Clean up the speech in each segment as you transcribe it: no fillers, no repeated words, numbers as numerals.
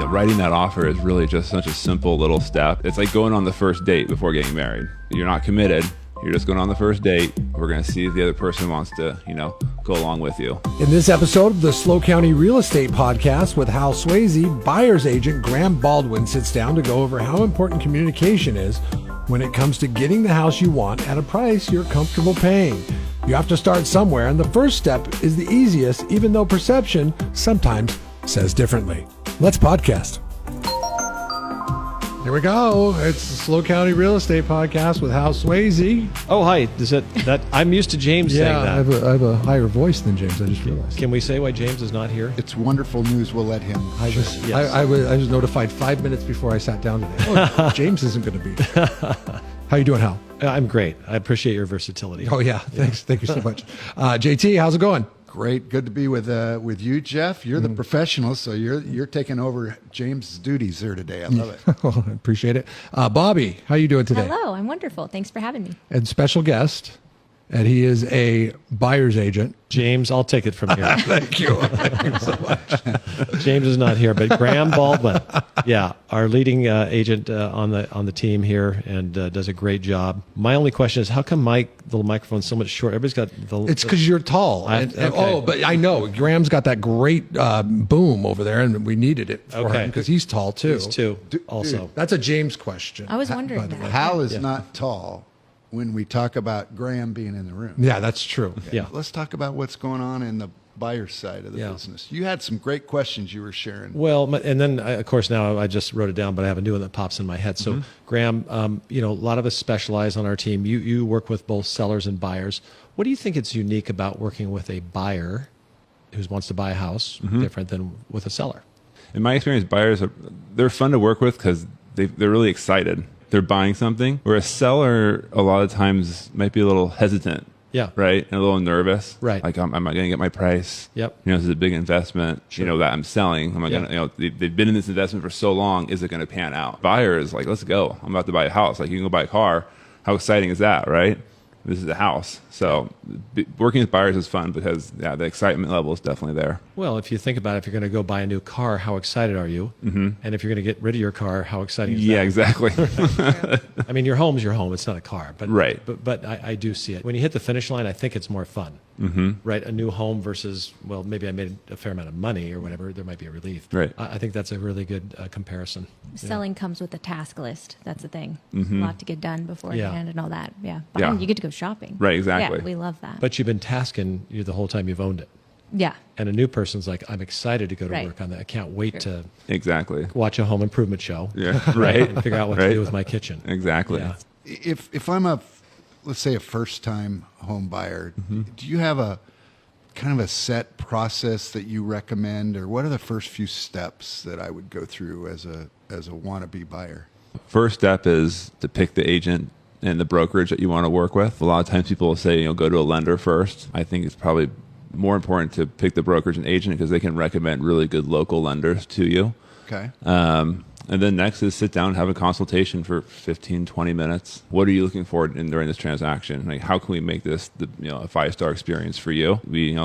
writing that offer is really just such a simple little step. It's like going on the first date before getting married. You're not committed. You're just going on the first date. We're going to see if the other person wants to, go along with you. In this episode of the SLO County Real Estate Podcast with Hal Swayze, buyer's agent Graeme Baldwin sits down to go over how important communication is when it comes to getting the house you want at a price you're comfortable paying. You have to start somewhere, and the first step is the easiest, even though perception sometimes says differently. Let's podcast. Here we go. It's the SLO County Real Estate Podcast with Hal Swayze. Oh, hi. Is that I'm used to James saying that. I have a higher voice than James. I just realized. Can we say why James is not here? It's wonderful news. We'll let him. I was notified 5 minutes before I sat down today. Oh, James isn't going to be there. How you doing, Hal? I'm great. I appreciate your versatility. Oh, yeah. Thanks. Thank you so much. JT, how's it going? Great. Good to be with you, Jeff. You're the professional, so you're taking over James' duties here today. I love it. Well, I appreciate it. Bobby, how you doing today? Hello, I'm wonderful. Thanks for having me. And special guest, and he is a buyer's agent. James, I'll take it from here. Thank you. Thank you so much. James is not here, but Graeme Baldwin, our leading agent on the team here, and does a great job. My only question is, how come the little microphone's so much short? Everybody's got the. It's because you're tall. But I know Graham's got that great boom over there, and we needed it for him because he's tall too. He's too. Also, dude, that's a James question. I was wondering that. Hal is not tall. When we talk about Graeme being in the room. Yeah, that's true. Yeah. Let's talk about what's going on in the buyer's side of the business. You had some great questions you were sharing. Well, and then, of course, now I just wrote it down, but I have a new one that pops in my head. So, Graeme, a lot of us specialize on our team. You work with both sellers and buyers. What do you think is unique about working with a buyer who wants to buy a house different than with a seller? In my experience, buyers they're fun to work with because they're really excited. They're buying something, where a seller a lot of times might be a little hesitant. Yeah. Right. And a little nervous. Right. Like, I'm not going to get my price. Yep. This is a big investment, Sure. that I'm selling. I'm not going to, they've been in this investment for so long. Is it going to pan out? Buyer is like, let's go. I'm about to buy a house. Like, you can go buy a car. How exciting is that? Right. This is a house. So working with buyers is fun because the excitement level is definitely there. Well, if you think about it, if you're going to go buy a new car, how excited are you? Mm-hmm. And if you're going to get rid of your car, how exciting is that? Yeah, exactly. I mean, your home's your home. It's not a car. But, right. But I do see it. When you hit the finish line, I think it's more fun. Mm-hmm. Right? A new home versus, well, maybe I made a fair amount of money or whatever. There might be a relief. Right. I think that's a really good comparison. Selling comes with a task list. That's the thing. A lot to get done beforehand and all that. Yeah. Buying, you get to go shopping. Right, exactly. Yeah, we love that. But you've been tasking you the whole time you've owned it. Yeah. And a new person's like, I'm excited to go to work on that. I can't wait to exactly watch a home improvement show. Yeah, right. And figure out what to do with my kitchen. Exactly. Yeah. If I'm let's say a first-time home buyer, do you have a kind of a set process that you recommend, or what are the first few steps that I would go through as a wannabe buyer? First step is to pick the agent and the brokerage that you want to work with. A lot of times people will say, go to a lender first. I think it's probably more important to pick the brokerage and agent because they can recommend really good local lenders to you. Okay. And then next is sit down and have a consultation for 15, 20 minutes. What are you looking for during this transaction? Like, how can we make this a 5-star experience for you? We,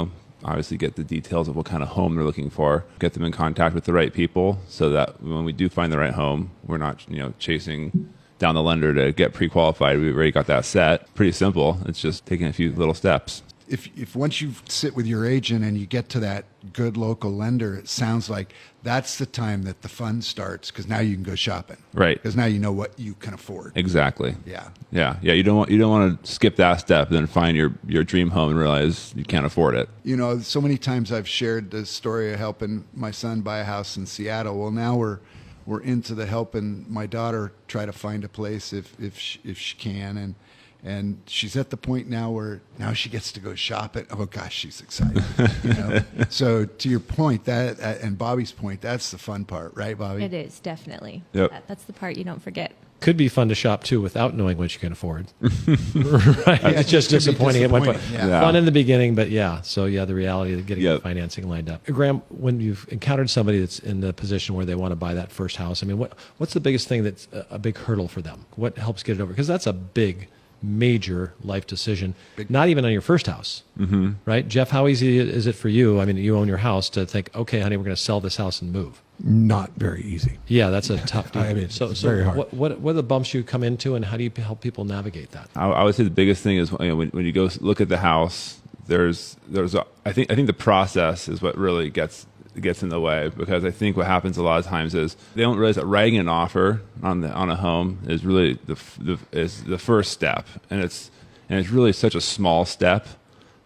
obviously get the details of what kind of home they're looking for, get them in contact with the right people so that when we do find the right home, we're not, chasing down the lender to get pre-qualified. We've already got that set. Pretty simple. It's just taking a few little steps. If once you sit with your agent and you get to that good local lender, it sounds like that's the time that the fun starts because now you can go shopping. Right. Because now you know what you can afford. Exactly. Yeah. Yeah. You don't want to skip that step and then find your dream home and realize you can't afford it. So many times I've shared the story of helping my son buy a house in Seattle. Well, now we're into the helping my daughter try to find a place if she can, and she's at the point now where now she gets to go shop it. Oh gosh, she's excited. So to your point, that and Bobby's point, that's the fun part, right, Bobby? It is, definitely. Yep. That's the part you don't forget. Could be fun to shop too without knowing what you can afford. Right? Yeah, it's just disappointing at one point. Yeah. Fun in the beginning, but the reality of getting the financing lined up. Graeme, when you've encountered somebody that's in the position where they want to buy that first house, I mean, what's the biggest thing that's a big hurdle for them? What helps get it over? Because that's a big, major life decision, not even on your first house, right? Jeff, how easy is it for you? I mean, you own your house to think, okay, honey, we're going to sell this house and move. not very easy. Yeah, that's a tough deal. I mean, so very hard. What are the bumps you come into, and how do you help people navigate that? I would say the biggest thing is when you go look at the house, I think the process is what really gets in the way, because I think what happens a lot of times is they don't realize that writing an offer on a home is really the first step, and it's really such a small step,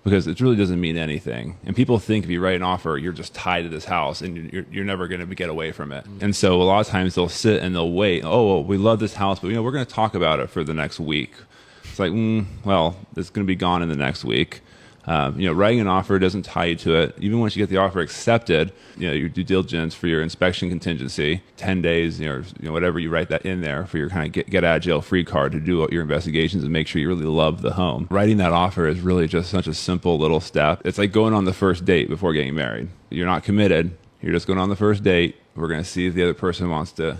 because it really doesn't mean anything. And people think if you write an offer, you're just tied to this house and you're never going to get away from it. And so a lot of times they'll sit and they'll wait. Oh, well, we love this house, but we're going to talk about it for the next week. It's like, well, it's going to be gone in the next week. Writing an offer doesn't tie you to it. Even once you get the offer accepted, your due diligence for your inspection contingency, 10 days, whatever you write that in there for your kind of get out of jail free card to do your investigations and make sure you really love the home. Writing that offer is really just such a simple little step. It's like going on the first date before getting married. You're not committed. You're just going on the first date. We're going to see if the other person wants to,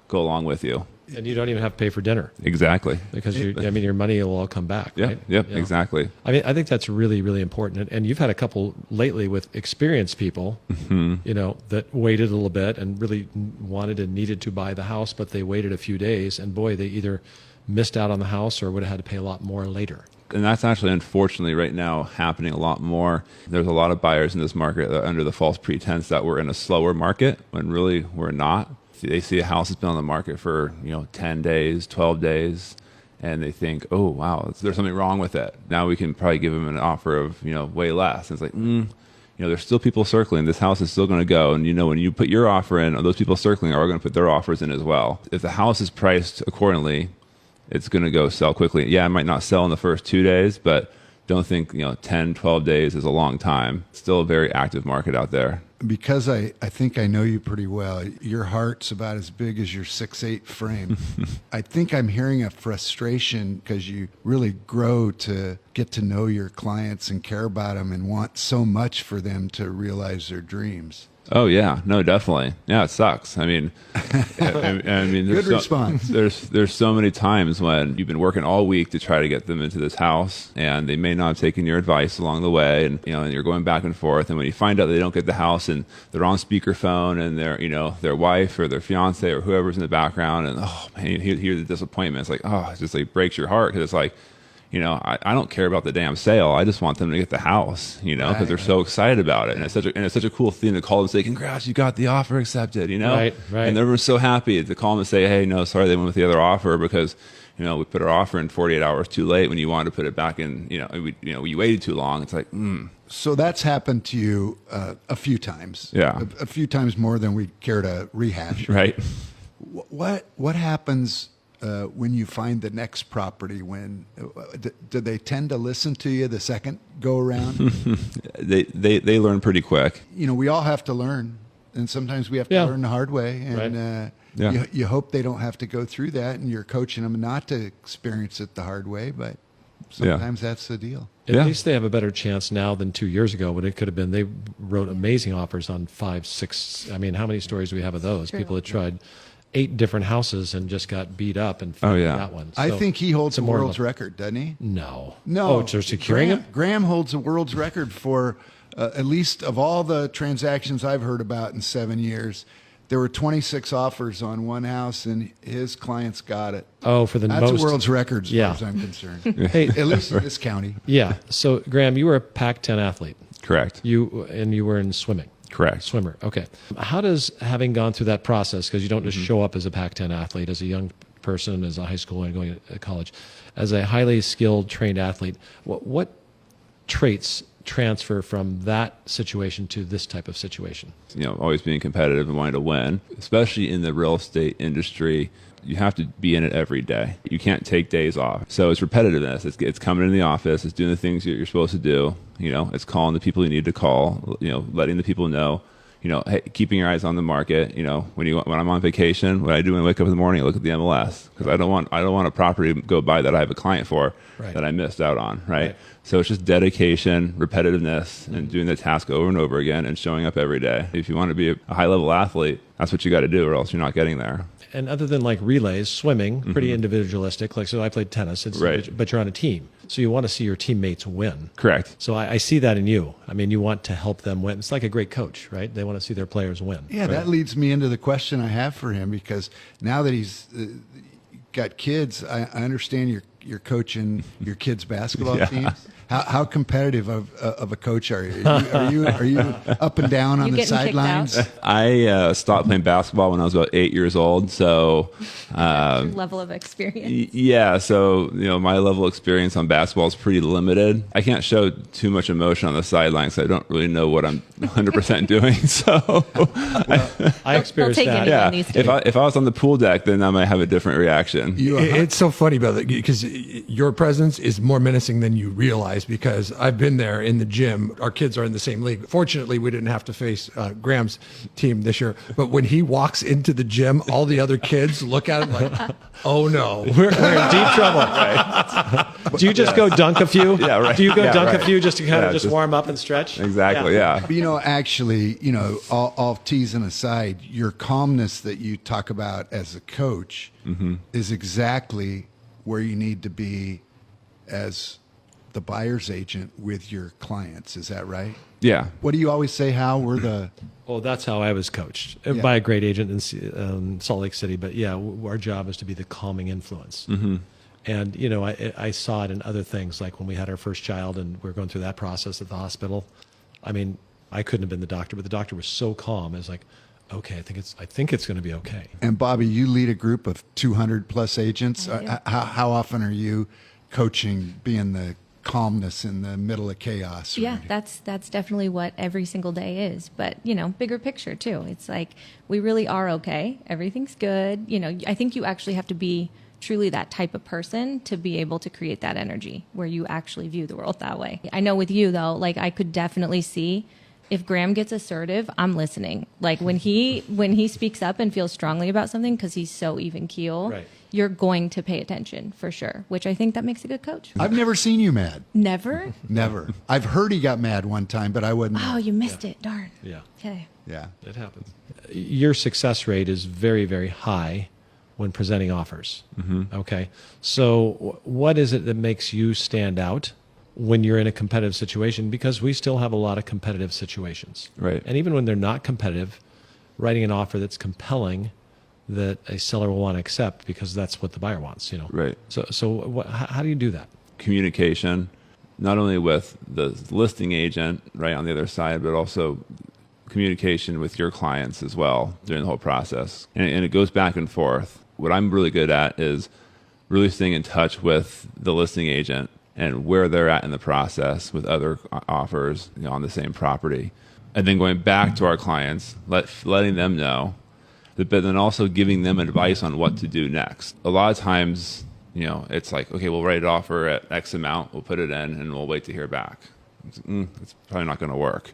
go along with you. And you don't even have to pay for dinner. Exactly. Because your money will all come back. Yeah, right? Yep, exactly. I think that's really, really important. And you've had a couple lately with experienced people, that waited a little bit and really wanted and needed to buy the house, but they waited a few days, and boy, they either missed out on the house or would have had to pay a lot more later. And that's actually, unfortunately, right now happening a lot more. There's a lot of buyers in this market that are under the false pretense that we're in a slower market when really we're not. They see a house that's been on the market for 10 days, 12 days, and they think, oh wow, there's something wrong with it. Now we can probably give them an offer of way less. And it's like, there's still people circling. This house is still going to go, and when you put your offer in, those people circling are going to put their offers in as well. If the house is priced accordingly, it's going to go sell quickly. Yeah, it might not sell in the first 2 days, but don't think 10, 12 days is a long time. It's still a very active market out there. Because I think I know you pretty well. Your heart's about as big as your 6'8" frame. I think I'm hearing a frustration because you really grow to get to know your clients and care about them and want so much for them to realize their dreams. Oh yeah, no, definitely. Yeah, it sucks. I mean, Good response. There's so many times when you've been working all week to try to get them into this house, and they may not have taken your advice along the way, and and you're going back and forth, and when you find out they don't get the house, and they're on speakerphone, and their wife or their fiance or whoever's in the background, and oh man, you hear the disappointment. It's like, oh, it just like breaks your heart, because it's like, I don't care about the damn sale. I just want them to get the house, because they're so excited about it. And it's such a cool thing to call them and say, congrats, you got the offer accepted, Right. And everyone's so happy to call them and say, hey, no, sorry, they went with the other offer because, we put our offer in 48 hours too late when you wanted to put it back in, we waited too long. It's like, So that's happened to you a few times. Yeah. A few times more than we care to rehash. Right. What happens when you find the next property? When do they tend to listen to you the second go around? they learn pretty quick. We all have to learn, and sometimes we have to learn the hard way. And you hope they don't have to go through that, and you're coaching them not to experience it the hard way. But sometimes that's the deal. At least they have a better chance now than 2 years ago when it could have been. They wrote amazing offers on 5, 6. I mean, how many stories do we have of those? True. People that tried 8 different houses and just got beat up and found that one. So I think he holds the world's record, doesn't he? No. Oh, they're securing him? Graham holds the world's record for, at least of all the transactions I've heard about in 7 years, there were 26 offers on one house, and his clients got it. Oh, for the That's most. That's a world's record, as far as I'm concerned. Hey, at least in this county. Yeah. So, Graham, you were a Pac-10 athlete. Correct. You were in swimming. Correct. Swimmer. Okay. How does having gone through that process, because you don't just show up as a Pac-10 athlete, as a young person, as a high school and going to college, as a highly skilled, trained athlete, what traits transfer from that situation to this type of situation? Always being competitive and wanting to win, especially in the real estate industry. You have to be in it every day. You can't take days off. So it's repetitiveness. It's coming in the office. It's doing the things you're supposed to do. It's calling the people you need to call. Letting the people know. Hey, keeping your eyes on the market. When I'm on vacation, what I do when I wake up in the morning, I look at the MLS, because I don't want a property to go by that I have a client for that I missed out on. Right. So it's just dedication, repetitiveness, and doing the task over and over again, and showing up every day. If you want to be a high level athlete, That's what you got to do, or else you're not getting there. And other than like relays, swimming, pretty individualistic. Like, so I played tennis, but you're on a team. So you want to see your teammates win. Correct. So I see that in you. I mean, you want to help them win. It's like a great coach, right? They want to see their players win. Yeah, that leads me into the question I have for him, because now that he's got kids, I understand you're coaching your kids' basketball teams. How competitive of a coach are you? Are you up and down on the sidelines? I stopped playing basketball when I was about 8 years old. So level of experience. Yeah. So my level of experience on basketball is pretty limited. I can't show too much emotion on the sidelines. I don't really know what I'm 100% doing. So I experienced that. Yeah. If I was on the pool deck, then I might have a different reaction. It's so funny, brother, because your presence is more menacing than you realize. Because I've been there in the gym. Our kids are in the same league. Fortunately, we didn't have to face Graham's team this year. But when he walks into the gym, all the other kids look at him like, "Oh no, we're in deep trouble." Right. Do you just go dunk a few? Yeah, right. Do you go dunk a few just to kind of just warm up and stretch? Exactly. Yeah. But, actually, all teasing aside, your calmness that you talk about as a coach is exactly where you need to be as the buyer's agent with your clients. Is that right? Yeah. What do you always say, Hal? We're the... Well, that's how I was coached by a great agent in Salt Lake City. But yeah, our job is to be the calming influence. And, I saw it in other things, like when we had our first child and we were going through that process at the hospital. I mean, I couldn't have been the doctor, but the doctor was so calm. I was like, okay, I think it's going to be okay. And Bobby, you lead a group of 200 plus agents. How often are you coaching, being the calmness in the middle of chaos? Yeah, that's definitely what every single day is. But, bigger picture too. It's like, we really are okay. Everything's good. I think you actually have to be truly that type of person to be able to create that energy where you actually view the world that way. I know with you though, like I could definitely see if Graeme gets assertive, I'm listening. Like when he speaks up and feels strongly about something, because he's so even keel, right, you're going to pay attention for sure, which I think that makes a good coach. I've never seen you mad. Never? Never. I've heard he got mad one time, but I wouldn't. Oh, you missed it. Darn. Yeah. Okay. Yeah. It happens. Your success rate is very, very high when presenting offers. Okay. So what is it that makes you stand out when you're in a competitive situation? Because we still have a lot of competitive situations. Right. And even when they're not competitive, writing an offer that's compelling that a seller will want to accept because that's what the buyer wants, Right. So how do you do that? Communication, not only with the listing agent right on the other side, but also communication with your clients as well during the whole process. And it goes back and forth. What I'm really good at is really staying in touch with the listing agent and where they're at in the process with other offers on the same property. And then going back to our clients, letting them know, but then also giving them advice on what to do next. A lot of times, it's like, okay, we'll write an offer at X amount, we'll put it in, and we'll wait to hear back. It's probably not going to work,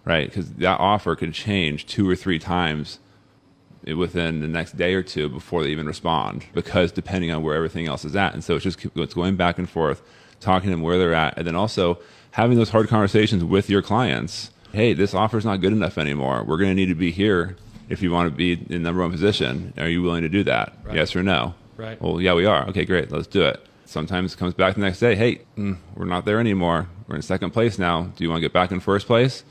right? Because that offer could change 2 or 3 times within the next day or two before they even respond, because depending on where everything else is at. And so it's going back and forth, talking to them where they're at, and then also having those hard conversations with your clients. Hey, this offer's not good enough anymore. We're going to need to be here if you want to be in the number 1 position. Are you willing to do that? Right. Yes or no? Right. Well, yeah, we are. Okay, great. Let's do it. Sometimes it comes back the next day. Hey, we're not there anymore. We're in second place now. Do you want to get back in first place?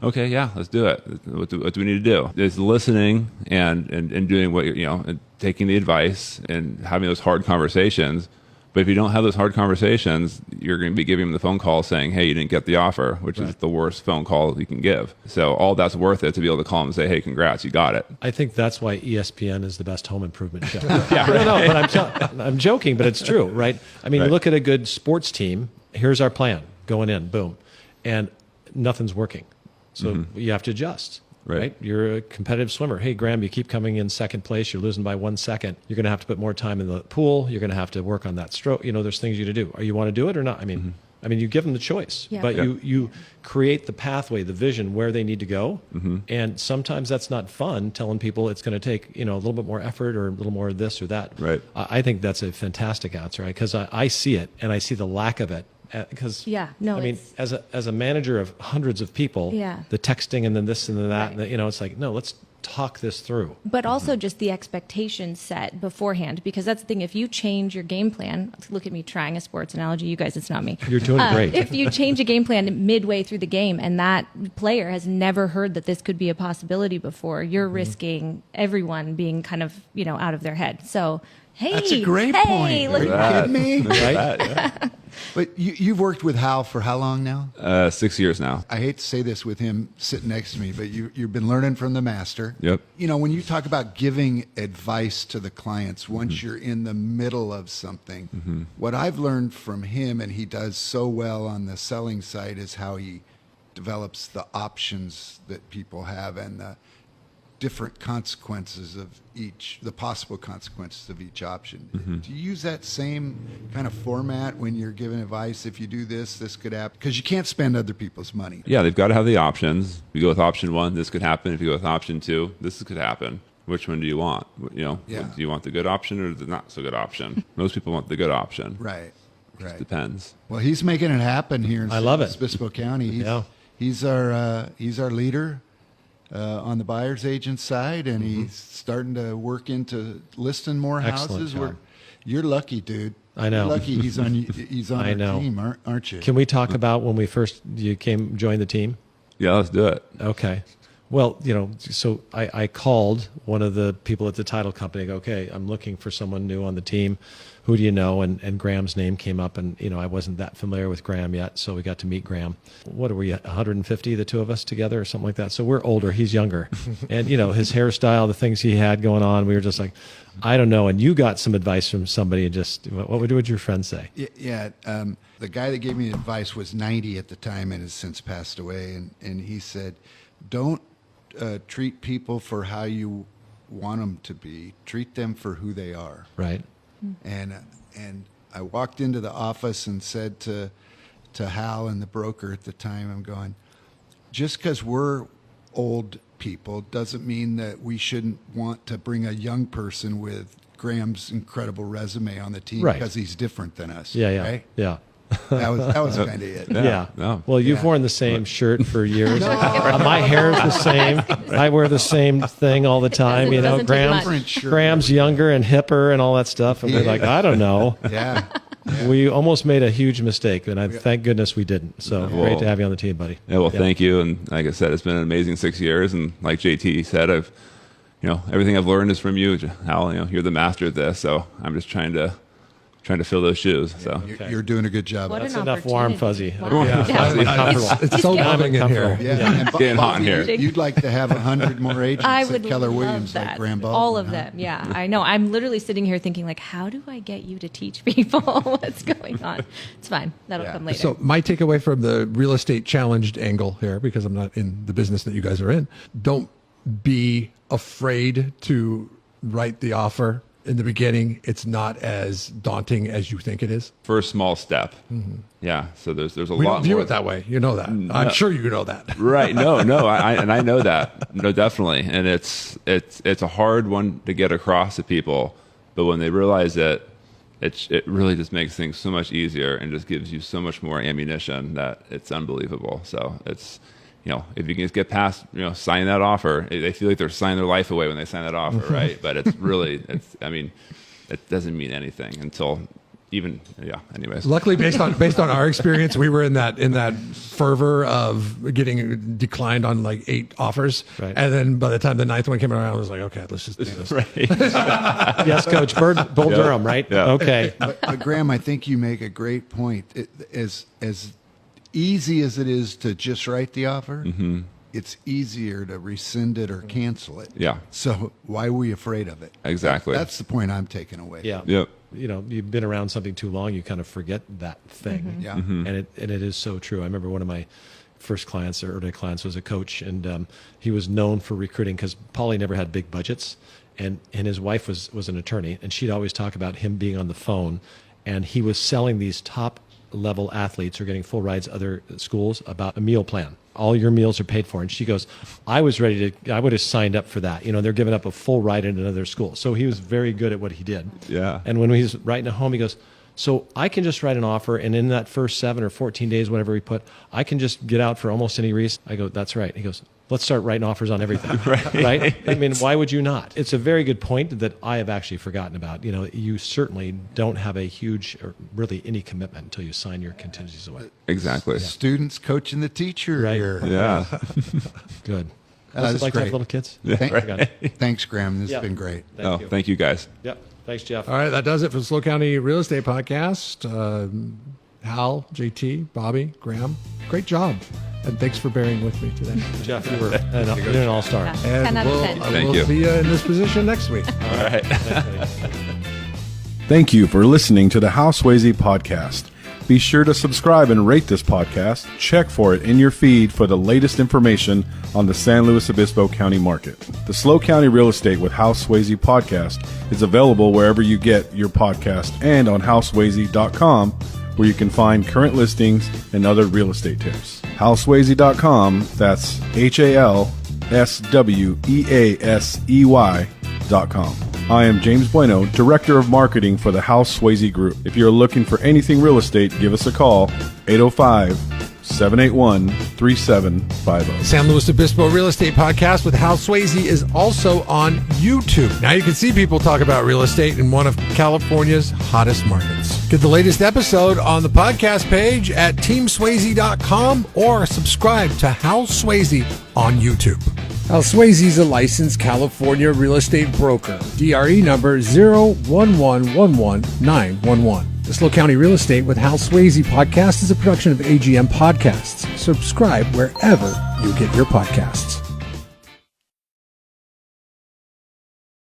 Okay, yeah, let's do it. What do we need to do? It's listening and doing what and taking the advice and having those hard conversations. But if you don't have those hard conversations, you're going to be giving them the phone call saying, hey, you didn't get the offer, which is the worst phone call you can give. So all that's worth it to be able to call them and say, hey, congrats, you got it. I think that's why ESPN is the best home improvement show. Yeah, right. No, but I'm joking, but it's true, right? I mean, you look at a good sports team, here's our plan, going in, boom, and nothing's working. So you have to adjust. Right. You're a competitive swimmer. Hey, Graeme, you keep coming in second place. You're losing by 1 second. You're going to have to put more time in the pool. You're going to have to work on that stroke. There's things you to do. You want to do it or not? I mean, you give them the choice, but you create the pathway, the vision where they need to go. And sometimes that's not fun telling people it's going to take, a little bit more effort or a little more of this or that. Right. I think that's a fantastic answer, right? Because I see it and I see the lack of it. Because as a manager of hundreds of people, the texting and then this and then that, it's like, no, let's talk this through. But also just the expectations set beforehand, because that's the thing. If you change your game plan, look at me trying a sports analogy. You guys, it's not me. You're doing great. If you change a game plan midway through the game and that player has never heard that this could be a possibility before, you're risking everyone being kind of, out of their head. So, hey, That's a great point. look Are you at kidding me? Right? But you've worked with Hal for how long now? 6 years now. I hate to say this with him sitting next to me, but you've been learning from the master. Yep. When you talk about giving advice to the clients, once you're in the middle of something, what I've learned from him, and he does so well on the selling side, is how he develops the options that people have and the different consequences of each, the possible consequences of each option. Do you use that same kind of format when you're giving advice? If you do this, this could happen? Because you can't spend other people's money. Yeah, they've got to have the options. If you go with option 1, this could happen. If you go with option 2, this could happen. Which one do you want? Do you want the good option or the not so good option? Most people want the good option. Right. Right. Depends. Well, he's making it happen here in I love it. Obispo County. Yeah. He's our leader on the buyer's agent side, and he's starting to work into listing more Excellent houses. job. You're lucky, dude. I know. You're lucky he's on I our know. team, aren't you? Can we talk about when you joined the team? Yeah, let's do it. Okay. Well, so I called one of the people at the title company. Okay, I'm looking for someone new on the team. Who do you know? And Graham's name came up, and I wasn't that familiar with Graham yet, so we got to meet Graham. What are we, 150, the two of us together, or something like that? So we're older, he's younger, and his hairstyle, the things he had going on, we were just like, I don't know. And you got some advice from somebody, and just what would your friend say? Yeah. The guy that gave me advice was 90 at the time and has since passed away, and he said, don't treat people for how you want them to be. Treat them for who they are. Right. And I walked into the office and said to Hal and the broker at the time, I'm going, just because we're old people doesn't mean that we shouldn't want to bring a young person with Graham's incredible resume on the team Right. because he's different than us. Yeah. Right? Yeah. That was kind of it. Yeah. No. Well, you've worn the same shirt for years. My hair's the same. I wear the same thing all the time. Doesn't take Graham's much. Graham's younger and hipper and all that stuff. And we're like, I don't know. Yeah. We almost made a huge mistake, and thank goodness we didn't. So great to have you on the team, buddy. Yeah, well, thank you. And like I said, it's been an amazing 6 years. And like JT said, everything I've learned is from you, Hal. You're the master at this. So I'm just trying to fill those shoes. So You're doing a good job. What That's an enough warm opportunity. fuzzy. Wow. Yeah. It's so loving in here. Yeah, and getting hot in here. You'd like to have 100 more agents I at would Keller love Williams that. like Graeme Baldwin. All of huh? them. Yeah, I know. I'm literally sitting here thinking, like, how do I get you to teach people what's going on? It's fine. That'll Yeah. come later. So my takeaway from the real estate challenged angle here, because I'm not in the business that you guys are in, don't be afraid to write the offer. In the beginning, it's not as daunting as you think it is. first small step. Yeah. So there's a We lot don't view more. it that way. You know that. I'm sure you know that. Right. No. I know that. No, definitely. And it's a hard one to get across to people, but when they realize it really just makes things so much easier and just gives you so much more ammunition that it's unbelievable. So it's, if you can just get past, signing that offer, they feel like they're signing their life away when they sign that offer, right? But it's really, it doesn't mean anything until anyways. Luckily, based on our experience, we were in that fervor of getting declined on like 8 offers, Right. and then by the time the 9th one came around, I was like, okay, let's just do this. Right. Yes, Coach. Bull Durham, right? Yeah. Okay. But Graham, I think you make a great point. As easy as it is to just write the offer, it's easier to rescind it or cancel it. Yeah. So why were you afraid of it? Exactly. That's the point I'm taking away. Yeah. Yep. You've been around something too long, you kind of forget that thing. Yeah. And it is so true. I remember one of my first clients or early clients was a coach, and he was known for recruiting because Paulie never had big budgets, and his wife was an attorney, and she'd always talk about him being on the phone, and he was selling these top level athletes who are getting full rides to other schools about a meal plan. All your meals are paid for. And she goes, I would have signed up for that. They're giving up a full ride at another school. So he was very good at what he did. Yeah. And when he was writing at home, he goes, So I can just write an offer, and in that first 7 or 14 days, whatever we put, I can just get out for almost any reason. I go, that's right. He goes, let's start writing offers on everything. Right? I mean, why would you not? It's a very good point that I have actually forgotten about. You know, you certainly don't have a huge or really any commitment until you sign your contingencies away. Exactly. Students coaching the teacher Right. here. Yeah. Good. That's What's it like to have great. little kids? Thanks, Graham. This Yeah. has been great. Thank you guys. Yep. Thanks, Jeff. All right, that does it for the SLO County Real Estate Podcast. Hal, JT, Bobby, Graham, great job. And thanks for bearing with me today. Jeff, you're an all-star. Yeah, And 10 out of 10. Thank we'll you. see you in this position next week. All right. Thank you for listening to the Hal Swayze podcast. Be sure to subscribe and rate this podcast. Check for it in your feed for the latest information on the San Luis Obispo County market. The SLO County Real Estate with Hal Swayze podcast is available wherever you get your podcast and on halswayze.com, where you can find current listings and other real estate tips. halswayze.com, that's HALSWEASEY.com. I am James Bueno, Director of Marketing for the Hal Swayze Group. If you're looking for anything real estate, give us a call, 805-781-3750. San Luis Obispo Real Estate Podcast with Hal Swayze is also on YouTube. Now you can see people talk about real estate in one of California's hottest markets. Get the latest episode on the podcast page at teamswayze.com or subscribe to Hal Swayze on YouTube. Hal Swayze is a licensed California real estate broker. DRE number 011119111. The SLO County Real Estate with Hal Swayze podcast is a production of AGM Podcasts. Subscribe wherever you get your podcasts.